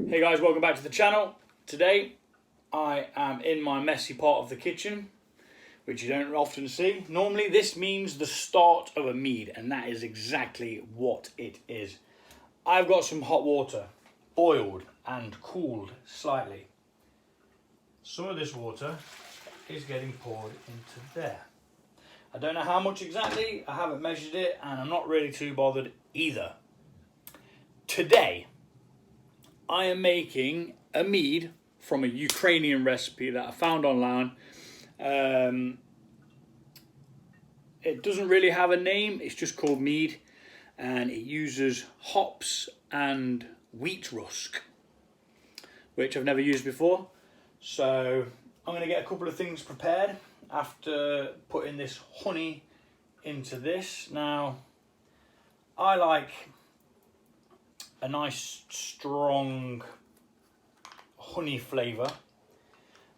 Hey guys, welcome back to the channel. Today I am in my messy part of the kitchen, which you don't often see. Normally this means the start of a mead, and that is exactly what it is. I've got some hot water, boiled and cooled slightly. Some of this water is getting poured into there. I don't know how much exactly, I haven't measured it, and I'm not really too bothered either. Today I am making a mead from a Ukrainian recipe that I found online. It doesn't really have a name, it's just called mead, and it uses hops and wheat rusk, which I've never used before. So I'm going to get a couple of things prepared after putting this honey into this. Now, I like a nice strong honey flavour,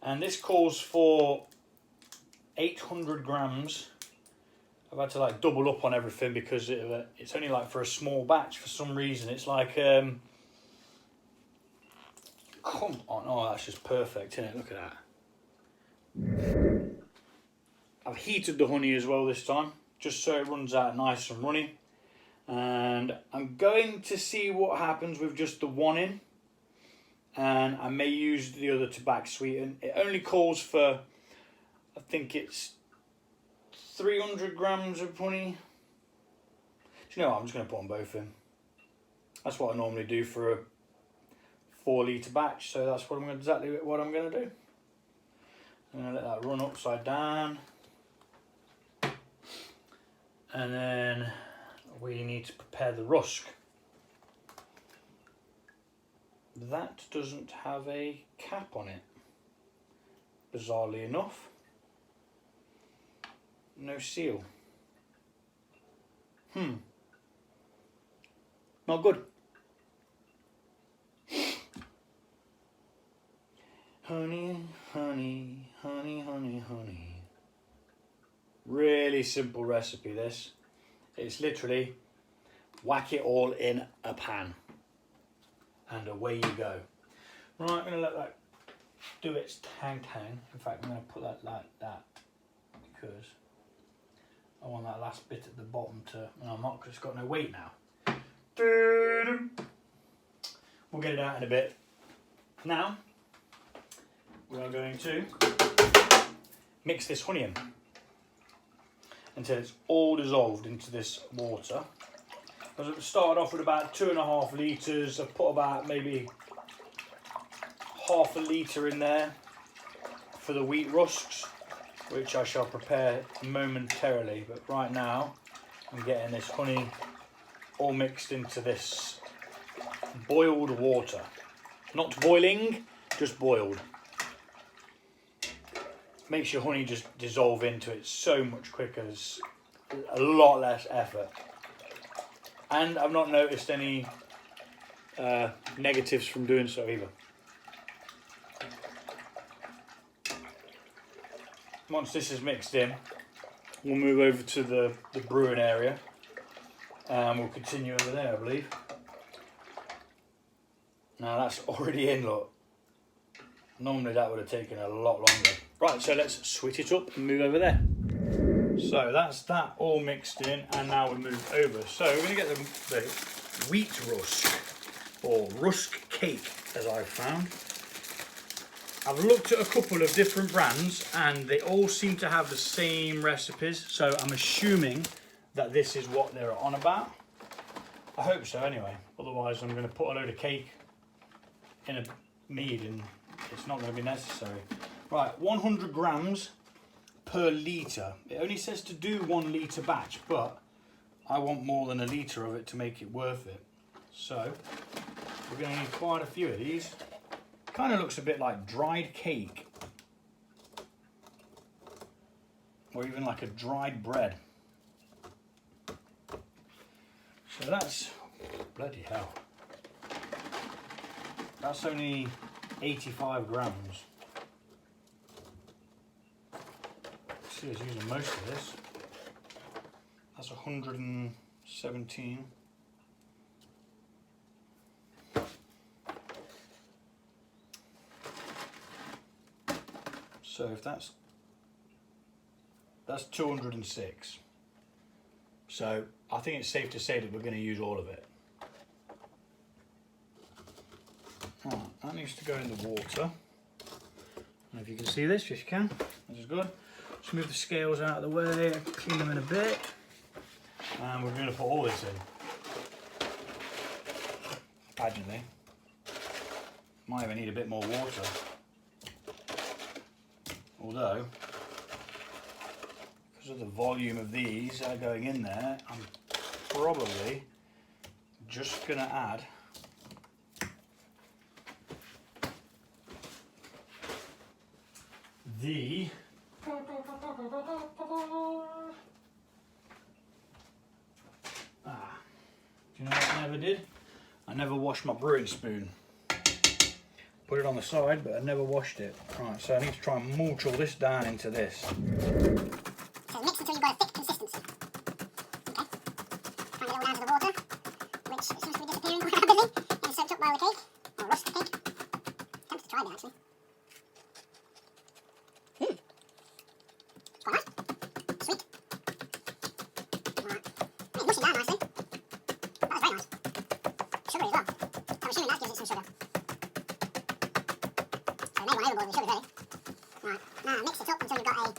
and this calls for 800 grams. I've had to like double up on everything because it's only like for a small batch for some reason. It's like come on, oh that's just perfect, isn't it? Look at that. I've heated the honey as well this time, just so it runs out nice and runny. And I'm going to see what happens with just the one in, and I may use the other to back sweeten. It only calls for, I think it's 300 grams of honey. Do you know what? I'm just going to put them both in. That's what I normally do for a 4 litre batch, so that's what exactly what I'm going to do. I'm going to let that run upside down, and then we need to prepare the rusk. That doesn't have a cap on it, bizarrely enough. No seal. Not good. Honey, honey, honey, honey, honey. Really simple recipe this. It's literally whack it all in a pan and away you go. Right, I'm going to let that do its tang. In fact, I'm going to put that like that because I want that last bit at the bottom to, and I'm not, because it's got no weight now. We'll get it out in a bit. Now, we are going to mix this honey in until it's all dissolved into this water. I started off with about 2.5 litres. I've put about maybe half a litre in there for the wheat rusks, which I shall prepare momentarily. But right now I'm getting this honey all mixed into this boiled water. Not boiling, just boiled. Makes your honey just dissolve into it so much quicker. There's a lot less effort. And I've not noticed any negatives from doing so either. Once this is mixed in, we'll move over to the brewing area and we'll continue over there, I believe. Now that's already in, look. Normally that would have taken a lot longer. Right, so let's switch it up and move over there. So that's that all mixed in, and now we move over. So we're going to get the wheat rusk, or rusk cake as I've found. I've looked at a couple of different brands and they all seem to have the same recipes, so I'm assuming that this is what they're on about. I hope so anyway, otherwise I'm going to put a load of cake in a mead and it's not going to be necessary. Right, 100 grams per litre. It only says to do 1 litre batch, but I want more than a litre of it to make it worth it. So we're going to need quite a few of these. Kind of looks a bit like dried cake, or even like a dried bread. So that's, bloody hell, that's only 85 grams. See, I was using most of this. That's 117. So if that's 206. So I think it's safe to say that we're going to use all of it. Right, that needs to go in the water. And if you can see this, yes you can. This is good. Just move the scales out of the way, clean them in a bit. And we're going to put all this in. Gradually. Might even need a bit more water. Although, because of the volume of these that are going in there, I'm probably just going to add the do you know what I never did? I never washed my brewing spoon. Put it on the side, but I never washed it. Right, so I need to try and mulch all this down into this. So mix until you've got a thick consistency. Okay. Try and get it all down to the water, which seems to be disappearing quite rapidly. Getting soaked up by the cake, or rust the cake. Tempted to try it actually. It's quite nice. Sweet. Right. It's mushing down nicely. That was very nice. Sugary as well. I'm assuming that gives it some sugar. So maybe one overboard with the sugar really. Right, now mix it up until we've got a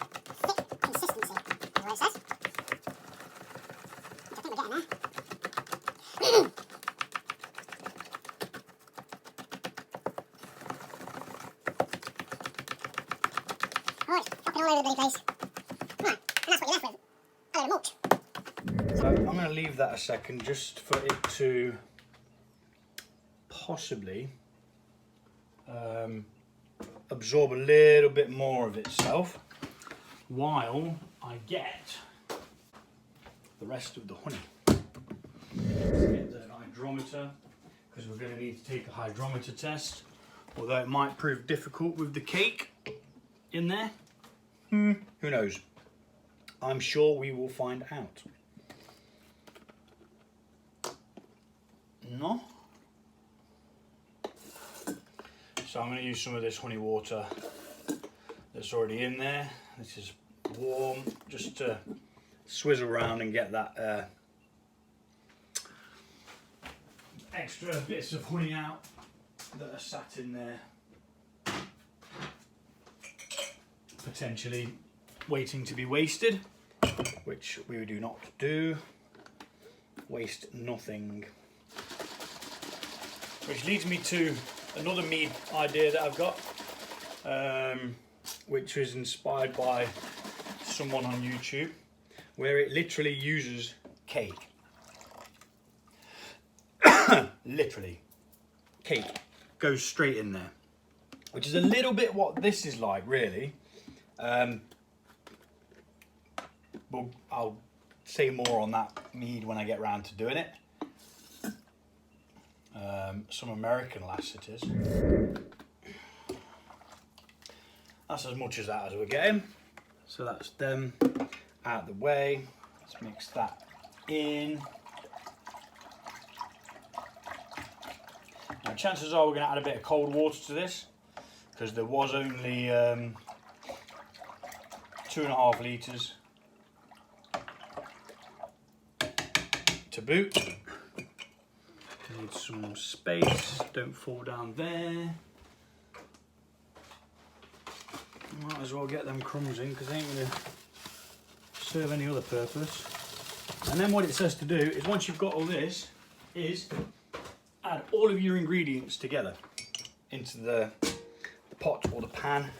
thick consistency, is what it says. Which I think we're getting there. Oh, it's popping all over the bloody place. Right, and that's what you're left with. A load of mulch. So I'm going to leave that a second just for it to possibly absorb a little bit more of itself while I get the rest of the honey. Get the hydrometer, because we're going to need to take a hydrometer test, although it might prove difficult with the cake in there. Who knows? I'm sure we will find out. No? So I'm going to use some of this honey water that's already in there. This is warm, just to swizzle around and get that extra bits of honey out that are sat in there, potentially waiting to be wasted, which we do not do. Waste nothing. Which leads me to another mead idea that I've got, which was inspired by someone on YouTube, where it literally uses cake. Literally, cake goes straight in there, which is a little bit what this is like, really. But I'll say more on that mead when I get round to doing it. Some American lass it is. That's as much as that as we're getting. So that's them out of the way. Let's mix that in. Now chances are we're going to add a bit of cold water to this, because there was only 2.5 litres to boot. Need some space, don't fall down there. Might as well get them crumbs in, because they ain't going to serve any other purpose. And then what it says to do is, once you've got all this, is add all of your ingredients together into the pot or the pan.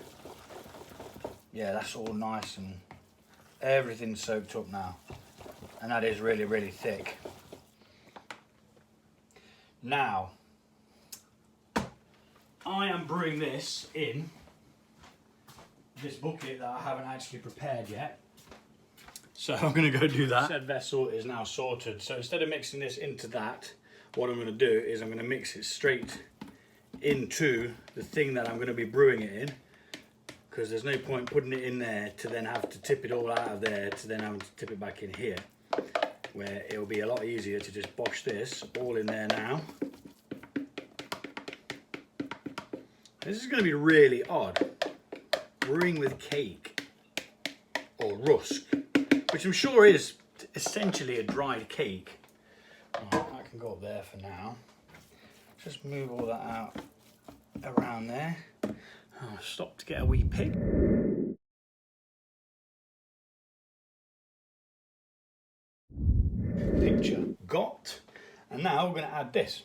Yeah, that's all nice and everything's soaked up now. And that is really, really thick. Now, I am brewing this in this bucket that I haven't actually prepared yet. So I'm going to go do that. Said vessel is now sorted. So instead of mixing this into that, what I'm going to do is I'm going to mix it straight into the thing that I'm going to be brewing it in. Because there's no point putting it in there to then have to tip it all out of there to then have to tip it back in here. Where it'll be a lot easier to just bosh this all in there now. This is going to be really odd, brewing with cake or rusk, which I'm sure is essentially a dried cake. Right, that can go up there for now. Just move all that out around there. I'll stop to get a wee pick. Picture got. And now we're going to add this,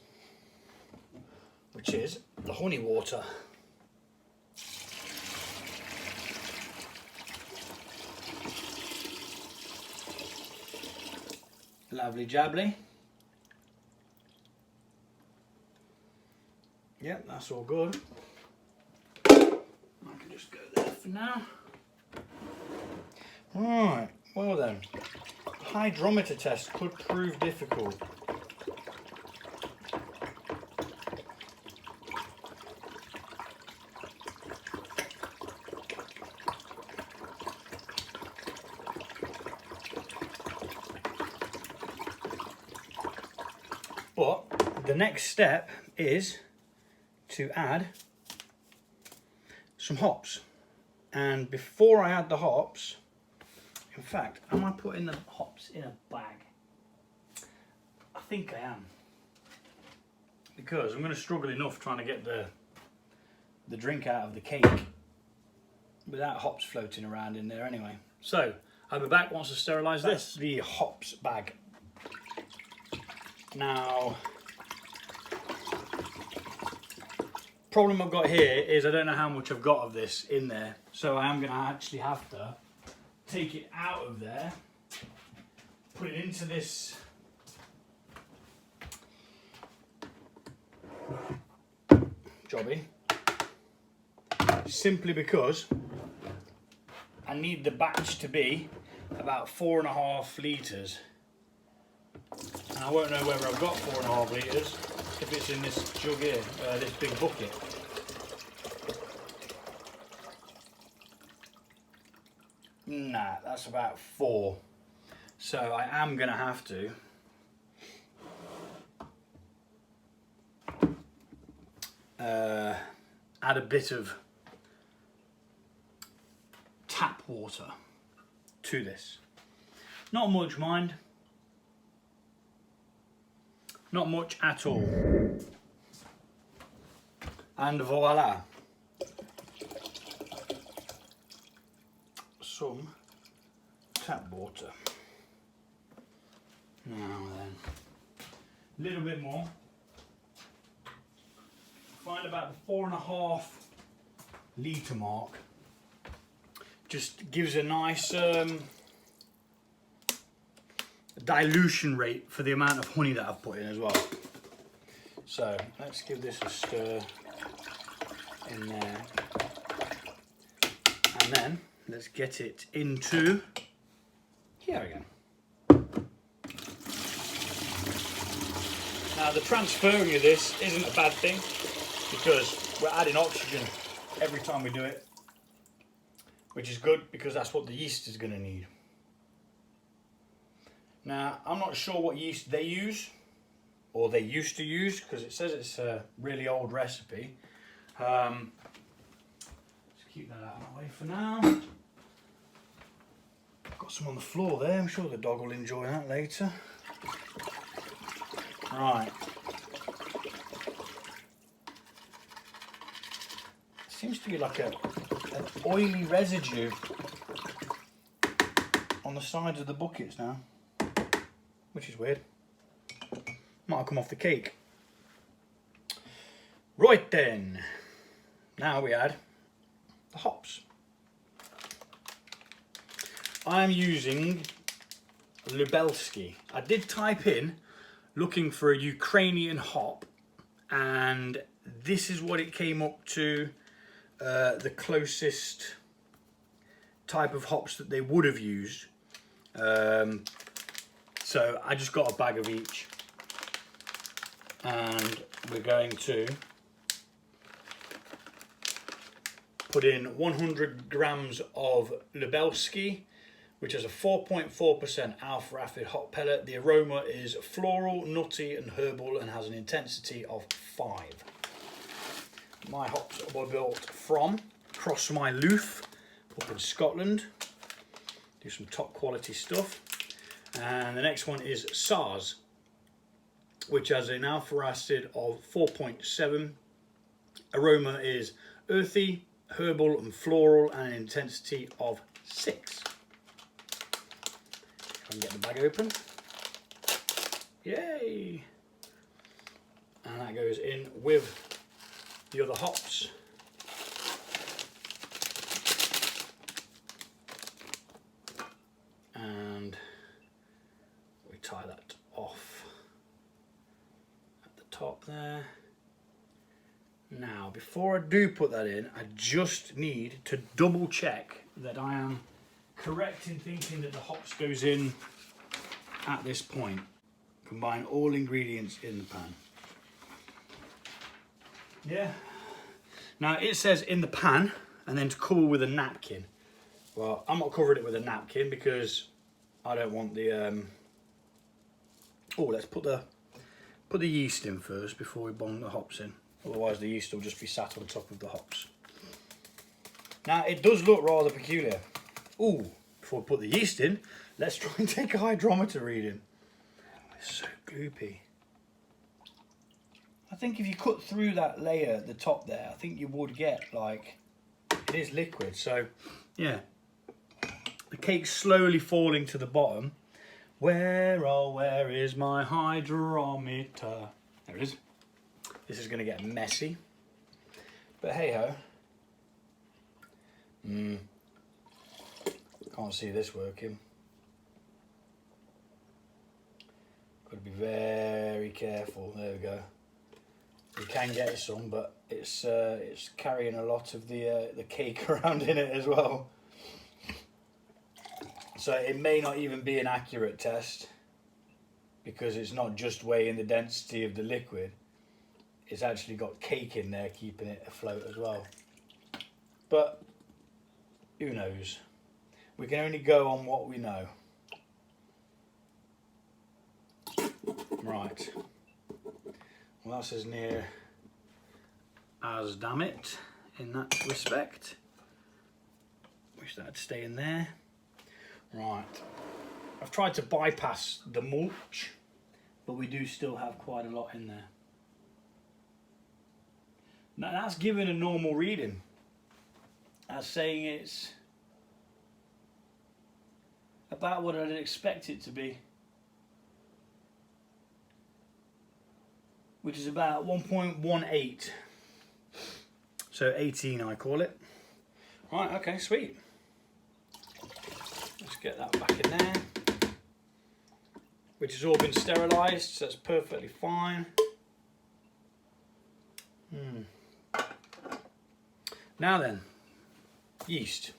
which is the honey water. Lovely jabbly. Yep, that's all good. I can just go there for now. Right, well then. Hydrometer test could prove difficult. But the next step is to add some hops. And before I add the hops, in fact, am I putting the hops in a bag? I think I am. Because I'm going to struggle enough trying to get the drink out of the cake without hops floating around in there anyway. So, I'll be back once I sterilise this. The hops bag. Now, problem I've got here is I don't know how much I've got of this in there, so I am going to actually have to take it out of there, put it into this jobby, simply because I need the batch to be about 4.5 litres. And I won't know whether I've got 4.5 litres if it's in this jug here, this big bucket. Nah, that's about 4. So I am going to have to add a bit of tap water to this. Not much, mind. Not much at all. And voila. Some tap water. Now then, a little bit more. Find about the 4.5 litre mark. Just gives a nice dilution rate for the amount of honey that I've put in as well. So let's give this a stir in there, and then let's get it into here again. Now the transferring of this isn't a bad thing because we're adding oxygen every time we do it, which is good because that's what the yeast is going to need. Now, I'm not sure what yeast they use, or they used to use, because it says it's a really old recipe. Let's keep that out of the way for now. Got some on the floor there, I'm sure the dog will enjoy that later. Right. Seems to be like an oily residue on the sides of the buckets now, which is weird. Might have come off the cake. Right then, now we add the hops. I'm using lubelsky. I did type in looking for a Ukrainian hop, and this is what it came up to, the closest type of hops that they would have used. So I just got a bag of each, and we're going to put in 100 grams of lubelsky, which has a 4.4% alpha acid hop pellet. The aroma is floral, nutty and herbal and has an intensity of 5. My hops were built from across my loof, up in Scotland. Do some top quality stuff. And the next one is saaz, which has an alpha acid of 4.7. Aroma is earthy, herbal and floral, and an intensity of 6. I can get the bag open. Yay! And that goes in with the other hops. And we tie that off at the top there. Now, before I do put that in, I just need to double check that I am correct in thinking that the hops goes in at this point. Combine all ingredients in the pan. Yeah. Now it says in the pan and then to cover with a napkin. Well, I'm not covering it with a napkin because I don't want the oh, let's put the yeast in first before we bung the hops in. Otherwise the yeast will just be sat on top of the hops. Now it does look rather peculiar. Ooh, before we put the yeast in, let's try and take a hydrometer reading. It's so gloopy. I think if you cut through that layer at the top there, I think you would get like, it is liquid, so yeah. The cake's slowly falling to the bottom. Where, oh, where is my hydrometer? There it is. This is going to get messy. But hey ho. Can't see this working. Got to be very careful. There we go. You can get some, but it's carrying a lot of the cake around in it as well. So it may not even be an accurate test because it's not just weighing the density of the liquid. It's actually got cake in there keeping it afloat as well. But who knows? We can only go on what we know. Right. Well, that's as near as damn it in that respect. Wish that would stay in there. Right. I've tried to bypass the mulch, but we do still have quite a lot in there. Now that's given a normal reading. That's saying it's about what I'd expect it to be, which is about 1.18. So 18 I call it. Right, okay, sweet. Let's get that back in there. Which has all been sterilised, so that's perfectly fine. Now then, yeast.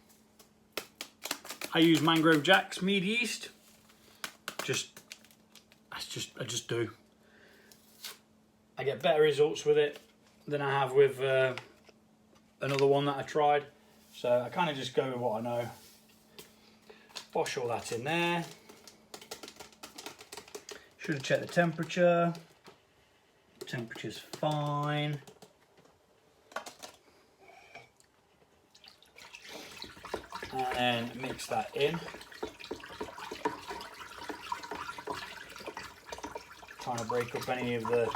I use Mangrove Jack's mead yeast. I just do. I get better results with it than I have with another one that I tried. So I kind of just go with what I know. Wash all that in there. Should have checked the temperature. Temperature's fine. And then mix that in. Trying to break up any of the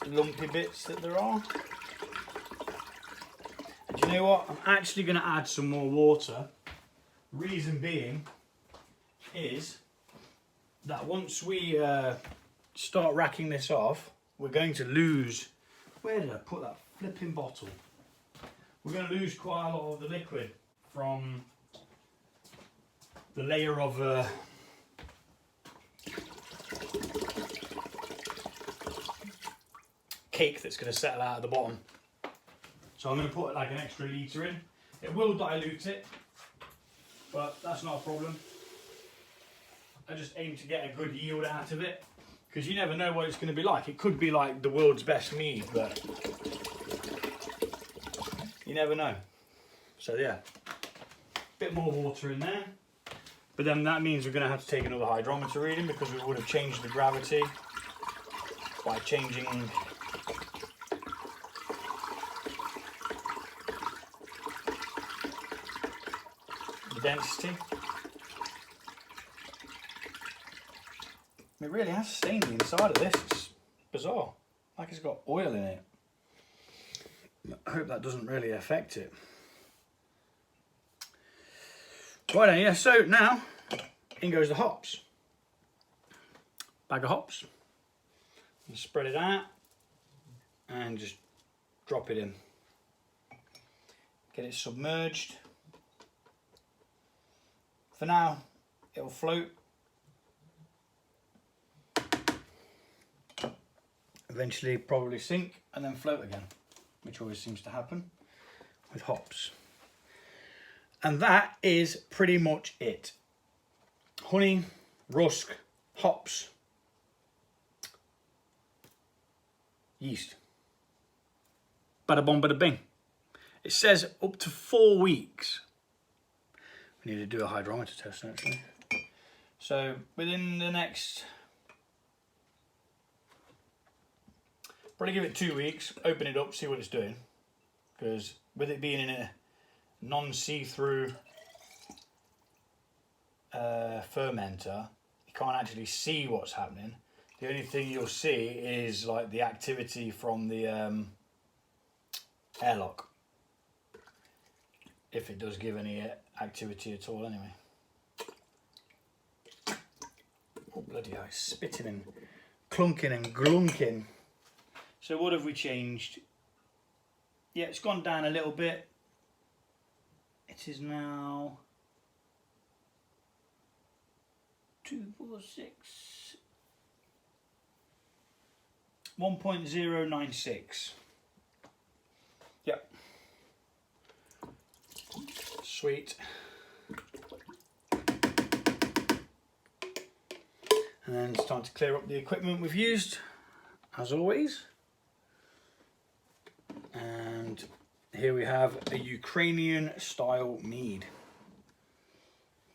lumpy bits that there are. And you know what? I'm actually going to add some more water. Reason being is that once we start racking this off, we're going to lose. Where did I put that flipping bottle? We're going to lose quite a lot of the liquid from the layer of cake that's going to settle out at the bottom. So I'm going to put like an extra litre in. It will dilute it, but that's not a problem. I just aim to get a good yield out of it, because you never know what it's going to be like. It could be like the world's best mead, but you never know. So yeah, bit more water in there. But then that means we're going to have to take another hydrometer reading, because we would have changed the gravity by changing density. It really has stained the inside of this. It's bizarre, like it's got oil in it. I hope that doesn't really affect it. Right then, yeah, so now in goes the hops. Bag of hops. And spread it out and just drop it in. Get it submerged. For now, it'll float. Eventually probably sink and then float again, which always seems to happen with hops. And that is pretty much it. Honey, rusk, hops, yeast. Bada bong, bada bing. It says up to 4 weeks. We need to do a hydrometer test actually. So within the next, probably give it 2 weeks, open it up, see what it's doing. Because with it being in a non-see-through fermenter, you can't actually see what's happening. The only thing you'll see is like the activity from the airlock, if it does give any activity at all anyway. Oh bloody hell, it's spitting and clunking and glunking. So what have we changed? Yeah, it's gone down a little bit. It is now 246 1.096. Yep. Sweet. And then it's time to clear up the equipment we've used, as always. And here we have a Ukrainian style mead.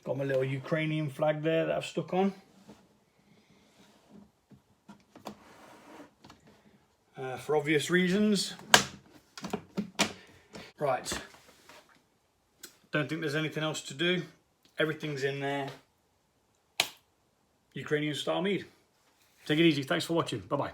Got my little Ukrainian flag there that I've stuck on. For obvious reasons. Right. Don't think there's anything else to do. Everything's in there. Ukrainian style mead. Take it easy. Thanks for watching. Bye bye.